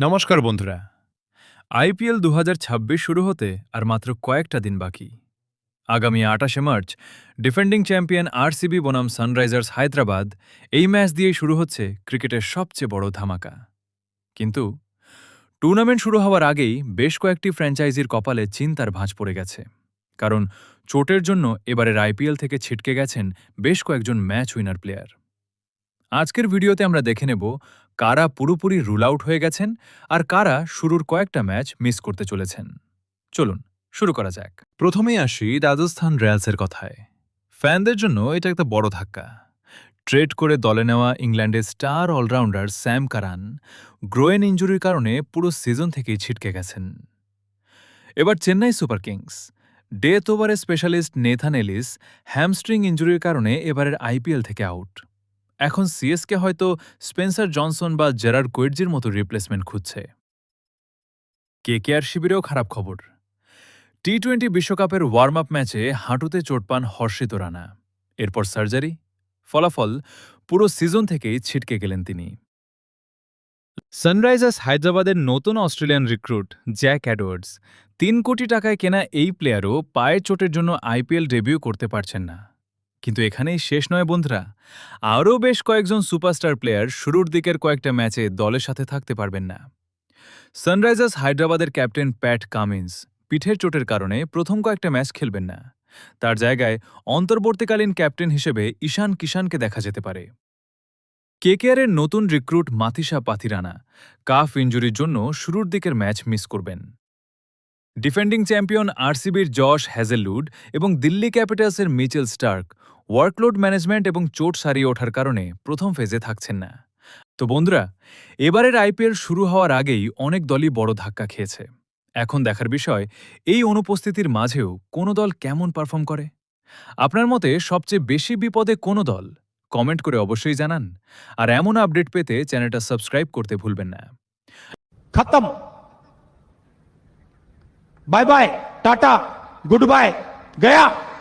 নমস্কার বন্ধুরা। আইপিএল ২০২৬ শুরু হতে আর মাত্র কয়েকটা দিন বাকি। আগামী ২৮শে মার্চ ডিফেন্ডিং চ্যাম্পিয়ন আরসিবি বনাম সানরাইজার্স হায়দ্রাবাদ এই ম্যাচ দিয়েই শুরু হচ্ছে ক্রিকেটের সবচেয়ে বড় ধামাকা। কিন্তু টুর্নামেন্ট শুরু হওয়ার আগেই বেশ কয়েকটি ফ্র্যাঞ্চাইজির কপালে চিন্তার ভাঁজ পড়ে গেছে। কারণ চোটের জন্য এবারের আইপিএল থেকে ছিটকে গেছেন বেশ কয়েকজন ম্যাচ উইনার প্লেয়ার। আজকের ভিডিওতে আমরা দেখে নেব কারা পুরোপুরি রুল আউট হয়ে গেছেন আর কারা শুরুর কয়েকটা ম্যাচ মিস করতে চলেছেন। চলুন শুরু করা যাক। প্রথমেই আসি রাজস্থান রয়্যালসের কথায়। ফ্যানদের জন্য এটা একটা বড় ধাক্কা। ট্রেড করে দলে নেওয়া ইংল্যান্ডের স্টার অলরাউন্ডার স্যাম কারান গ্রোয়েন ইঞ্জুরির কারণে পুরো সিজন থেকেই ছিটকে গেছেন। এবার চেন্নাই সুপার কিংস ডেথ ওভারের স্পেশালিস্ট নেথান এলিস হ্যামস্ট্রিং ইঞ্জুরির কারণে এবারের আইপিএল থেকে আউট। এখন সিএসকে হয়তো স্পেন্সার জনসন বা জেরার্ড কোয়েটজির মতো রিপ্লেসমেন্ট খুঁজছে। কেকেআর শিবিরেও খারাপ খবর। টি-20 বিশ্বকাপের ওয়ার্ম আপ ম্যাচে হাঁটুতে চোট পান হর্ষিত রানা। এরপর সার্জারি, ফলাফল পুরো সিজন থেকেই ছিটকে গেলেন তিনি। সানরাইজার্স হায়দ্রাবাদের নতুন অস্ট্রেলিয়ান রিক্রুট জ্যাক অ্যাডওয়ার্ডস ৩ কোটি টাকায় কেনা এই প্লেয়ারও পায়ের চোটের জন্য আইপিএল ডেবিউ করতে পারছেন না। কিন্তু এখানেই শেষ নয় বন্ধুরা, আরও বেশ কয়েকজন সুপারস্টার প্লেয়ার শুরুর দিকের কয়েকটা ম্যাচে দলের সাথে থাকতে পারবেন না। সানরাইজার্স হায়দ্রাবাদের ক্যাপ্টেন প্যাট কামিন্স পিঠের চোটের কারণে প্রথম কয়েকটা ম্যাচ খেলবেন না। তার জায়গায় অন্তর্বর্তীকালীন ক্যাপ্টেন হিসেবে ঈশান কিষানকে দেখা যেতে পারে। কেকেআরের নতুন রিক্রুট মাথিসা পাথিরানা কাফ ইঞ্জুরির জন্য শুরুর দিকের ম্যাচ মিস করবেন। ডিফেন্ডিং চ্যাম্পিয়ন আরসিবির জশ হ্যাজেলউড এবং দিল্লি ক্যাপিটালসের মিচেল স্টার্ক ওয়ার্কলোড ম্যানেজমেন্ট এবং চোট সারিয়ে ওঠার কারণে প্রথম ফেজে থাকছেন না। তো বন্ধুরা, এবারের আইপিএল শুরু হওয়ার আগেই অনেক দলই বড় ধাক্কা খেয়েছে। এখন দেখার বিষয় এই অনুপস্থিতির মাঝেও কোনো দল কেমন পারফর্ম করে। আপনার মতে সবচেয়ে বেশি বিপদে কোনো দল? কমেন্ট করে অবশ্যই জানান। আর এমন আপডেট পেতে চ্যানেলটা সাবস্ক্রাইব করতে ভুলবেন না। खत्म। Bye bye, tata, good bye, गया।